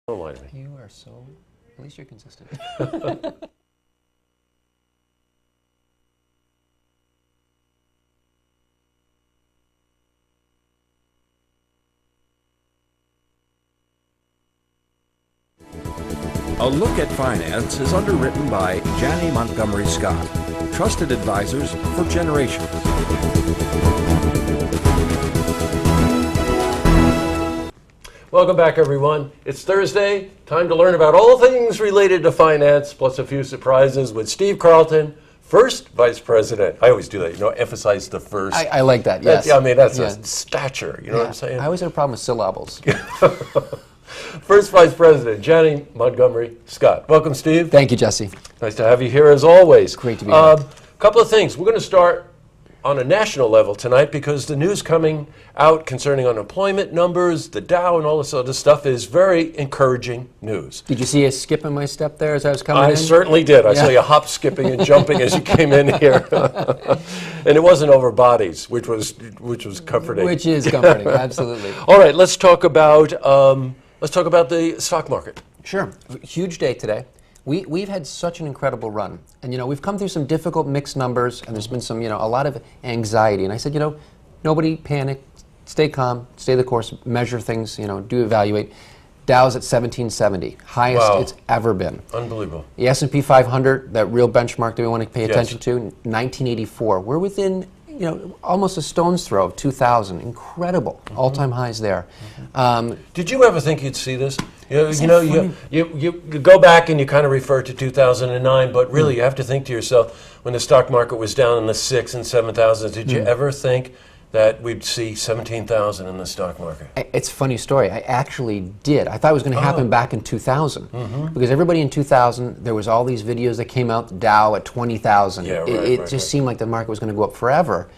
Don't lie to me. You are so, at least you're consistent. A Look at Finance is underwritten by Janney Montgomery Scott, trusted advisors for generations. Welcome back, everyone. It's Thursday. Time to learn about all things related to finance, plus a few surprises with Steve Carlton, first Vice President. I always do that, emphasize the first. I like that, yes. That's a stature, you know what I'm saying? I always had a problem with syllables. First Vice President, Janney Montgomery Scott. Welcome, Steve. Thank you, Jesse. Nice to have you here as always. Great to be here. Couple of things. We're going to start on a national level tonight because the news coming out concerning unemployment numbers, the Dow, and all this other stuff is very encouraging news. Did you see a skip in my step there as I was coming in? I certainly did. I saw you hop, skipping, and jumping as you came in here. And it wasn't over bodies, which was comforting. Which is comforting, absolutely. All right, let's talk about the stock market. Sure. Huge day today. We've had such an incredible run. And, we've come through some difficult mixed numbers, and there's been some, a lot of anxiety. And I said, nobody panic, stay calm, stay the course, measure things, do evaluate. Dow's at 1770, highest it's ever been. Unbelievable. The S&P 500, that real benchmark that we want to pay attention to, 1984. We're within, almost a stone's throw of 2000. Incredible. All-time highs there. Did you ever think you'd see this? You go back and you kind of refer to 2009, but really you have to think to yourself, when the stock market was down in the 6,000 and 7,000, did you ever think that we'd see 17,000 in the stock market? It's a funny story. I actually did. I thought it was going to happen back in 2000. Because everybody in 2000, there was all these videos that came out, Dow at 20,000. Yeah, it just seemed like the market was going to go up forever.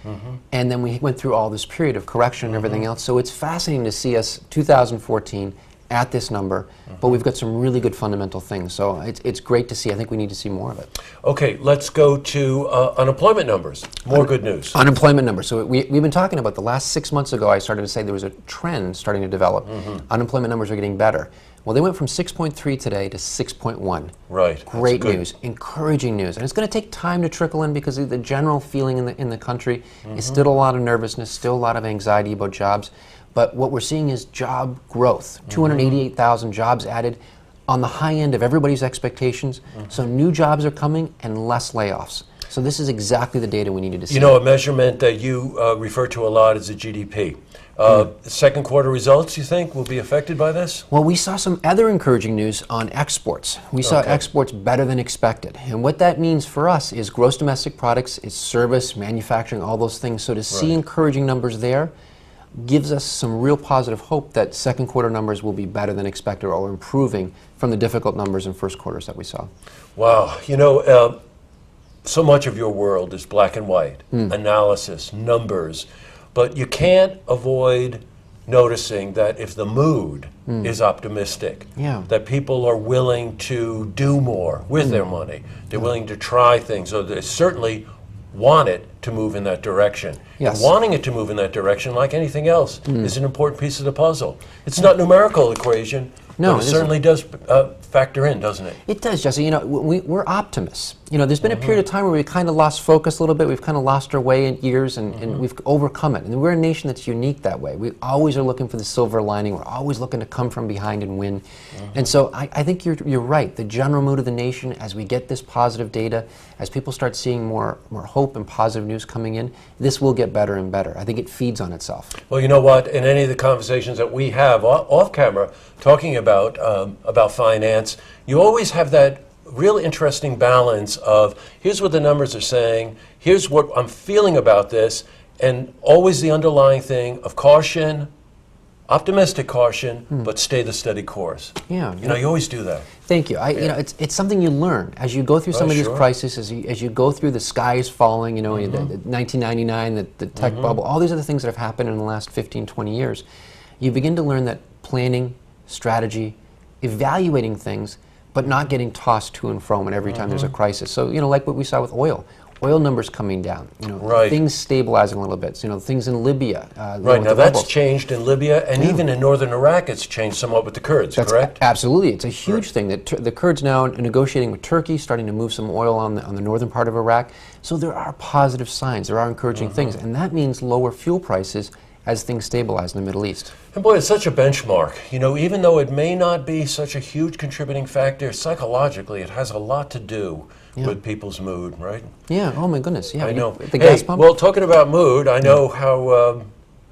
And then we went through all this period of correction and everything else. So it's fascinating to see us, 2014, at this number, but we've got some really good fundamental things. So it's great to see. I think we need to see more of it. Okay, let's go to unemployment numbers. More good news. Unemployment numbers. So we've been talking about the last 6 months ago, I started to say there was a trend starting to develop. Unemployment numbers are getting better. Well, they went from 6.3 today to 6.1. Right. Great news, encouraging news. And it's going to take time to trickle in because the general feeling in the country is still a lot of nervousness, still a lot of anxiety about jobs. But what we're seeing is job growth. 288,000 jobs added on the high end of everybody's expectations. So new jobs are coming and less layoffs. So this is exactly the data we needed to see. A measurement that you refer to a lot is the GDP. Second quarter results, you think, will be affected by this? Well, we saw some other encouraging news on exports. We saw exports better than expected. And what that means for us is gross domestic products, is service, manufacturing, all those things. So to see encouraging numbers there gives us some real positive hope that second quarter numbers will be better than expected or improving from the difficult numbers in first quarters that we saw. Wow. So much of your world is black and white, analysis, numbers, but you can't avoid noticing that if the mood is optimistic, that people are willing to do more with their money. They're willing to try things, or they certainly want it to move in that direction. Yes. And wanting it to move in that direction, like anything else, is an important piece of the puzzle. It's not a numerical equation, no, but it certainly does factor in, doesn't it? It does, Jesse. We're optimists. There's been a period of time where we kind of lost focus a little bit. We've kind of lost our way in years, and we've overcome it. And we're a nation that's unique that way. We always are looking for the silver lining. We're always looking to come from behind and win. And so I think you're right. The general mood of the nation, as we get this positive data, as people start seeing more hope and positive news coming in, this will get better and better. I think it feeds on itself. Well, you know what? In any of the conversations that we have off camera, talking about finance, you always have that real interesting balance of here's what the numbers are saying, here's what I'm feeling about this, and always the underlying thing of caution, optimistic caution, but stay the steady course. Yeah. You always do that. Thank you. It's something you learn as you go through some of these crises, as you go through the sky is falling, the 1999, the tech bubble, all these other things that have happened in the last 15, 20 years. You begin to learn that planning, strategy, evaluating things, but not getting tossed to and from and every time there's a crisis. So, like what we saw with oil. oil numbers coming down, Right. things stabilizing a little bit. So, things in Libya. Right, now that's changed in Libya, and even in northern Iraq it's changed somewhat with the Kurds, correct? Absolutely. It's a huge thing that the Kurds now are negotiating with Turkey, starting to move some oil on the northern part of Iraq. So there are positive signs, there are encouraging things, and that means lower fuel prices as things stabilize in the Middle East. And boy, it's such a benchmark. Even though it may not be such a huge contributing factor, psychologically it has a lot to do with people's mood, right? Yeah, oh my goodness, yeah. I know. The gas pump? Well, talking about mood, I know how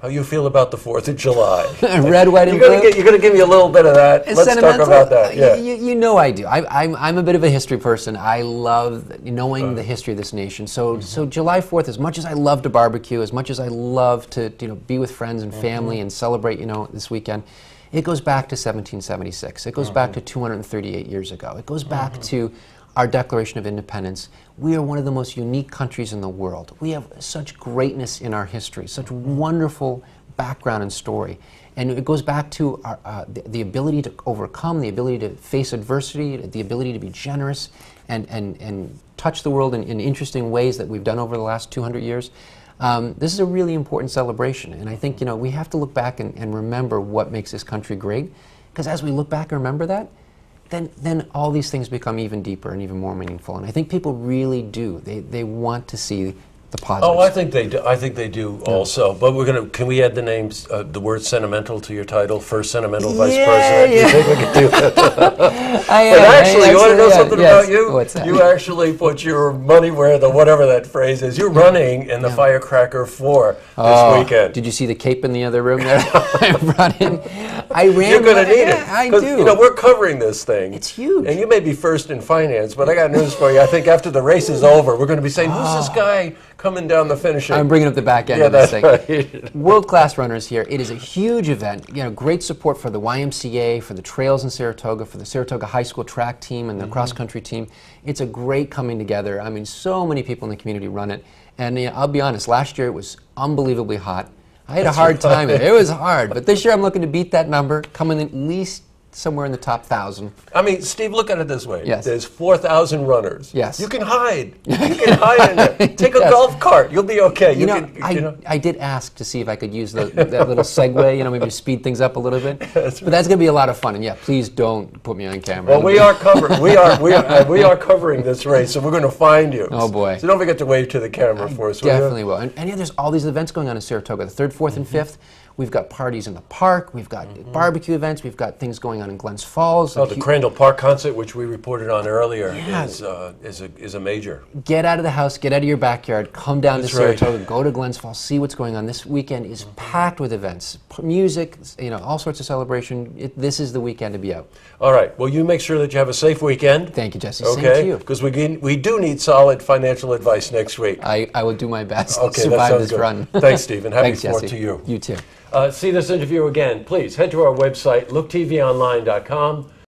you feel about the 4th of July. Red, white, and You're blue. going to give me a little bit of that. It's Let's sentimental. talk about that. Yeah. You know I do. I'm a bit of a history person. I love knowing the history of this nation. So July 4th, as much as I love to barbecue, as much as I love to be with friends and family and celebrate this weekend, it goes back to 1776. It goes back to 238 years ago. It goes back to our Declaration of Independence. We are one of the most unique countries in the world. We have such greatness in our history, such wonderful background and story. And it goes back to the ability to overcome, the ability to face adversity, the ability to be generous and touch the world in interesting ways that we've done over the last 200 years. This is a really important celebration. And I think we have to look back and remember what makes this country great. Because as we look back and remember that, then all these things become even deeper and even more meaningful. And I think people really do. They want to see the positives. Oh, I think they do. I think they do also. But can we add the names, the word sentimental to your title? First sentimental vice president. Yeah. You think we could do that? But Actually, you want to know something about you? What's that? You actually put your money where whatever that phrase is. You're running in the Firecracker 4 this weekend. Did you see the cape in the other room there? I brought in. I ran. You're going to need it. I 'Cause, do. we're covering this thing. It's huge. And you may be first in finance, but I got news for you. I think after the race is over, we're going to be saying, who's this guy coming down the finishing? I'm bringing up the back end Yeah, of this that's thing. right. World-class runners here. It is a huge event. Great support for the YMCA, for the trails in Saratoga, for the Saratoga High School track team and the cross-country team. It's a great coming together. I mean, so many people in the community run it. And I'll be honest, last year it was unbelievably hot. I had a hard time. It was hard. But this year I'm looking to beat that number, coming at least somewhere in the top 1,000. I mean, Steve, look at it this way. Yes. There's 4,000 runners. Yes. You can hide. You can hide in there. Take a golf cart. You'll be okay. I did ask to see if I could use that little segue, maybe speed things up a little bit. But that's going to be a lot of fun. And yeah, please don't put me on camera. Well, we are covering. We are covering this race, so we're going to find you. Oh, boy. So don't forget to wave to the camera for us. will you? Definitely will. And yeah, there's all these events going on in Saratoga, the 3rd, 4th, and 5th. We've got parties in the park. We've got barbecue events. We've got things going on in Glens Falls. Oh, the Crandall Park concert, which we reported on earlier, Yeah. is a major. Get out of the house, get out of your backyard, come down That's to right. Saratoga, go to Glens Falls, see what's going on. This weekend is packed with events, music, all sorts of celebration. This is the weekend to be out. All right. Well, you make sure that you have a safe weekend. Thank you, Jesse. Same to Okay. you. Because we do need solid financial advice next week. I will do my best Okay, to that survive sounds this good. run. Thanks, Stephen. Happy Thanks, 4th Jesse. to you. You too. See this interview again. Please head to our website, looktvonline.com.